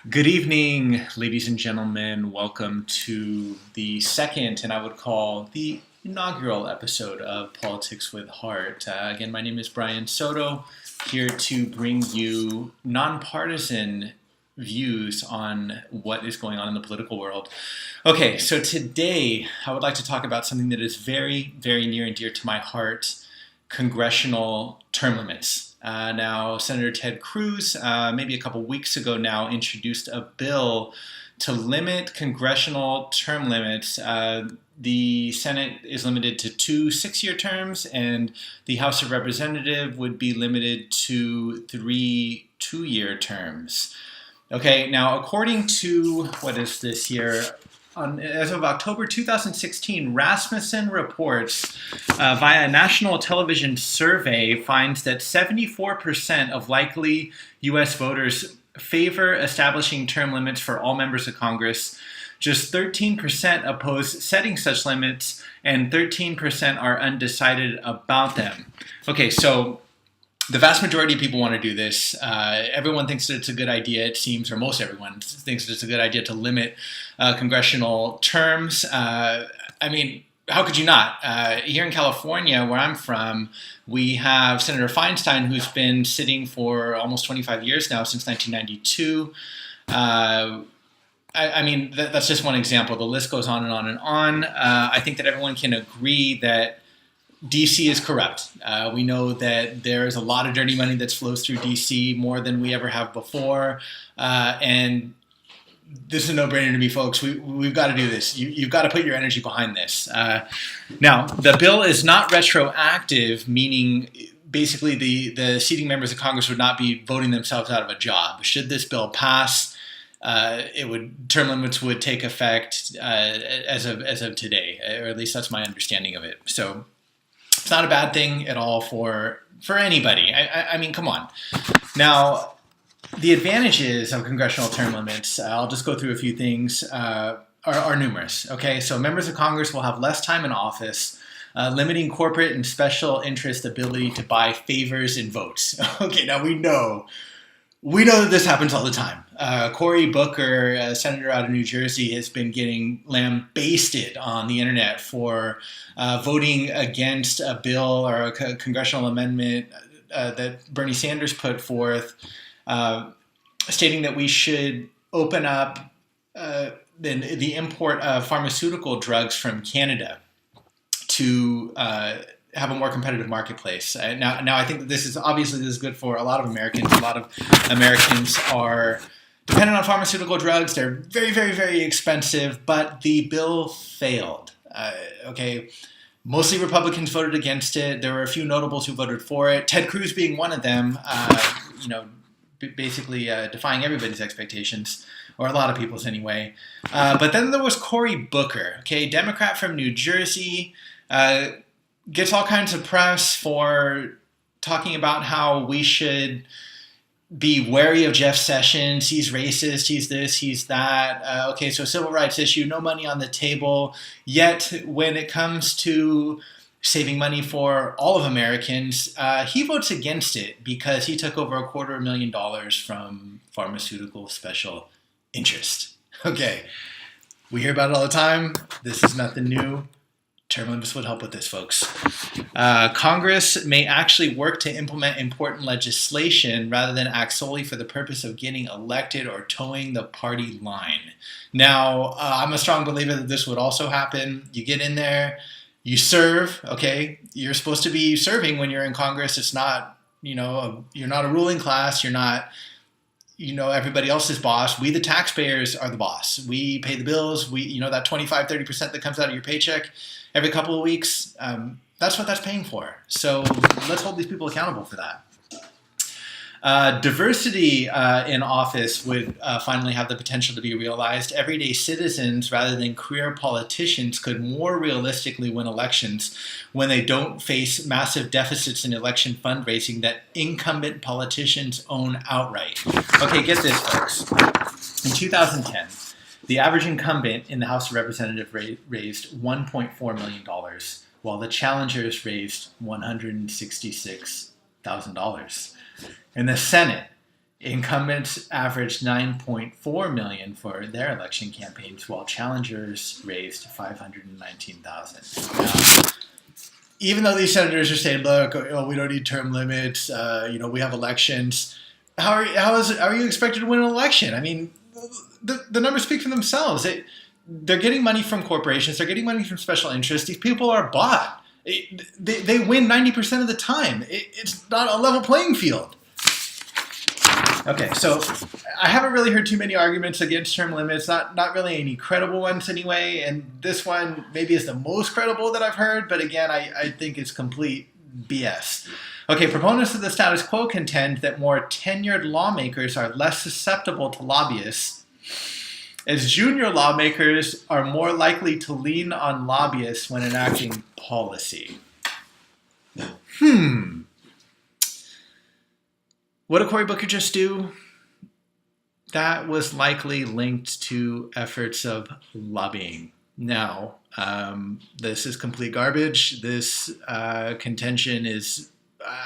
Good evening, ladies and gentlemen. Welcome to the second, and I would call the inaugural episode of Politics with Heart. Again, my name is Brian Soto, here to bring you nonpartisan views on what is going on in the political world. Okay, so today I would like to talk about something that is very, very near and dear to my heart: congressional term limits. Now, Senator Ted Cruz, maybe a couple weeks ago now, introduced a bill to limit congressional term limits. The Senate is limited to 2 6-year terms, and the House of Representatives would be limited to 3 2-year terms. Okay, now according to, what is this here? As of October 2016, Rasmussen reports via a national television survey finds that 74% of likely U.S. voters favor establishing term limits for all members of Congress. Just 13% oppose setting such limits, and 13% are undecided about them. Okay, so the vast majority of people want to do this. Everyone thinks that it's a good idea, it seems, or most everyone thinks that it's a good idea to limit congressional terms. I mean, how could you not? Here in California, where I'm from, we have Senator Feinstein, who's been sitting for almost 25 years now, since 1992. I mean, that's just one example. The list goes on and on and on. I think that everyone can agree that DC is corrupt. We know that there is a lot of dirty money that flows through DC, more than we ever have before. And this is a no-brainer to me, folks. We've got to do this. You've got to put your energy behind this. Now, the bill is not retroactive, meaning basically the seating members of Congress would not be voting themselves out of a job. Should this bill pass, term limits would take effect as of today, or at least that's my understanding of it. So it's not a bad thing at all for anybody. I mean, come on. Now, the advantages of congressional term limits, I'll just go through a few things, are numerous. Okay, so members of Congress will have less time in office, limiting corporate and special interest ability to buy favors and votes. Okay, now we know that this happens all the time. Cory Booker, a senator out of New Jersey, has been getting lambasted on the internet for voting against a bill or a congressional amendment that Bernie Sanders put forth, stating that we should open up the import of pharmaceutical drugs from Canada to have a more competitive marketplace. Now, I think that this is good for a lot of Americans. A lot of Americans are dependent on pharmaceutical drugs. They're very, very, very expensive, but the bill failed. Okay, mostly Republicans voted against it. There were a few notables who voted for it. Ted Cruz being one of them. Basically defying everybody's expectations, or a lot of people's anyway. But then there was Cory Booker, okay, Democrat from New Jersey. Gets all kinds of press for talking about how we should be wary of Jeff Sessions. He's racist, he's this, he's that. Okay, so civil rights issue, no money on the table. Yet, when it comes to saving money for all of Americans, he votes against it because he took over $250,000 from pharmaceutical special interest. Okay, we hear about it all the time. This is nothing new. Term limits would help with this, folks. Congress may actually work to implement important legislation rather than act solely for the purpose of getting elected or towing the party line. Now, I'm a strong believer that this would also happen. You get in there, you serve, okay? You're supposed to be serving when you're in Congress. It's not, you're not a ruling class. You're not, everybody else's boss. We, the taxpayers, are the boss. We pay the bills. We, that 25, 30% that comes out of your paycheck every couple of weeks, that's what that's paying for. So let's hold these people accountable for that. Diversity in office would finally have the potential to be realized. Everyday citizens, rather than career politicians, could more realistically win elections when they don't face massive deficits in election fundraising that incumbent politicians own outright. Okay, get this, folks. In 2010, the average incumbent in the House of Representatives raised $1.4 million, while the challengers raised $166,000. In the Senate, Incumbents averaged 9.4 million for their election campaigns, while challengers raised 519,000. Now, even though these senators are saying, "Look, we don't need term limits. We have elections." How are you expected to win an election? I mean, the numbers speak for themselves. They're getting money from corporations. They're getting money from special interests. These people are bought. They win 90% of the time. It's not a level playing field. Okay, so I haven't really heard too many arguments against term limits, not really any credible ones anyway, and this one maybe is the most credible that I've heard, but again, I think it's complete BS. Okay, proponents of the status quo contend that more tenured lawmakers are less susceptible to lobbyists, as junior lawmakers are more likely to lean on lobbyists when enacting policy. What did Cory Booker just do? That was likely linked to efforts of lobbying. Now, this is complete garbage. This contention is,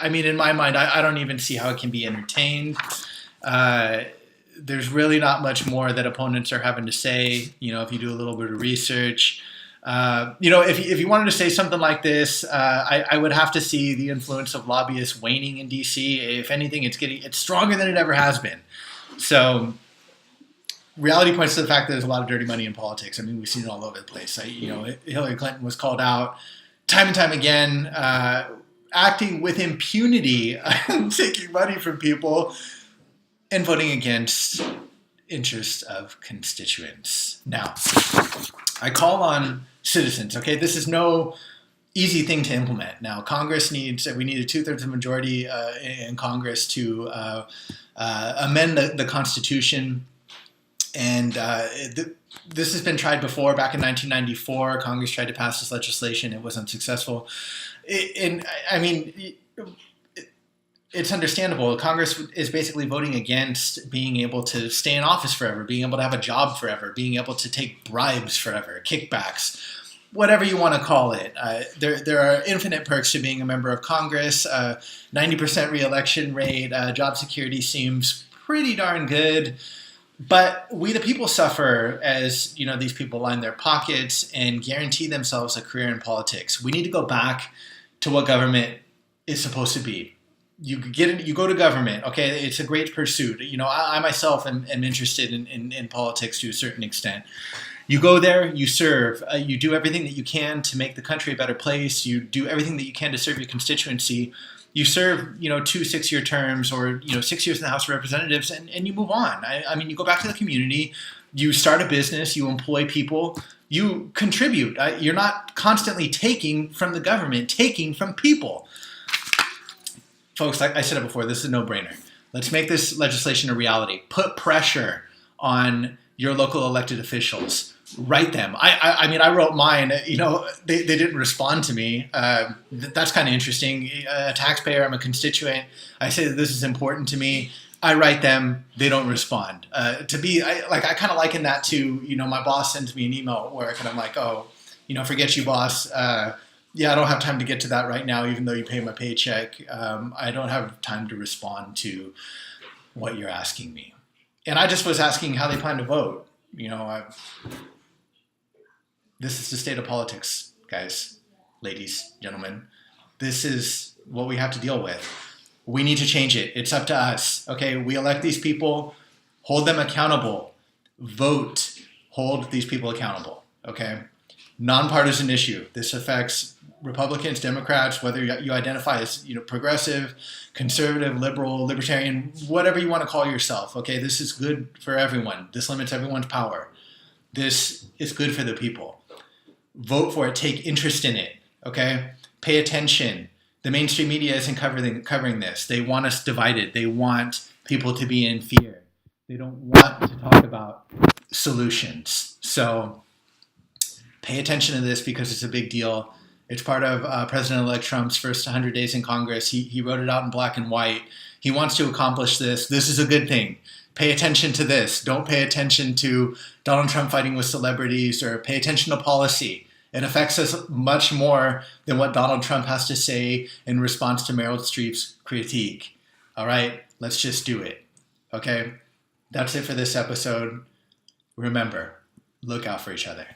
in my mind, I don't even see how it can be entertained. There's really not much more that opponents are having to say, if you do a little bit of research. If you wanted to say something like this, I would have to see the influence of lobbyists waning in DC. If anything, it's stronger than it ever has been. So, reality points to the fact that there's a lot of dirty money in politics. We've seen it all over the place. Hillary Clinton was called out time and time again, acting with impunity, taking money from people, and voting against interests of constituents. Now, I call on citizens, okay? This is no easy thing to implement. Now, we need a 2/3 majority in Congress to amend the Constitution. And this has been tried before. Back in 1994, Congress tried to pass this legislation. It was unsuccessful. It's understandable. Congress is basically voting against being able to stay in office forever, being able to have a job forever, being able to take bribes forever, kickbacks, whatever you want to call it. There are infinite perks to being a member of Congress. 90% re-election rate, job security seems pretty darn good. But we the people suffer as these people line their pockets and guarantee themselves a career in politics. We need to go back to what government is supposed to be. You go to government, okay? It's a great pursuit. I myself am interested in politics to a certain extent. You go there, you serve, you do everything that you can to make the country a better place. You do everything that you can to serve your constituency. You serve, 2 6-year terms or, 6 years in the House of Representatives and you move on. You go back to the community, you start a business, you employ people, you contribute. You're not constantly taking from the government, taking from people. Folks, like I said it before, this is a no-brainer. Let's make this legislation a reality. Put pressure on your local elected officials. Write them. I wrote mine. They didn't respond to me. That's kind of interesting. A taxpayer, I'm a constituent. I say that this is important to me. I write them. They don't respond. I kind of liken that to, my boss sends me an email at work and I'm like, oh, forget you, boss. Yeah, I don't have time to get to that right now, even though you pay my paycheck. I don't have time to respond to what you're asking me. And I just was asking how they plan to vote. This is the state of politics, guys, ladies, gentlemen. This is what we have to deal with. We need to change it. It's up to us. Okay, we elect these people, hold them accountable. Vote, hold these people accountable. Okay? Non-partisan issue. This affects Republicans, Democrats, whether you identify as progressive, conservative, liberal, libertarian, whatever you want to call yourself. Okay, this is good for everyone. This limits everyone's power. This is good for the people. Vote for it. Take interest in it. Okay, pay attention. The mainstream media isn't covering this. They want us divided. They want people to be in fear. They don't want to talk about solutions. So pay attention to this because it's a big deal. It's part of President-elect Trump's first 100 days in Congress. He wrote it out in black and white. He wants to accomplish this. This is a good thing. Pay attention to this. Don't pay attention to Donald Trump fighting with celebrities or pay attention to policy. It affects us much more than what Donald Trump has to say in response to Meryl Streep's critique. All right, let's just do it. Okay, that's it for this episode. Remember, look out for each other.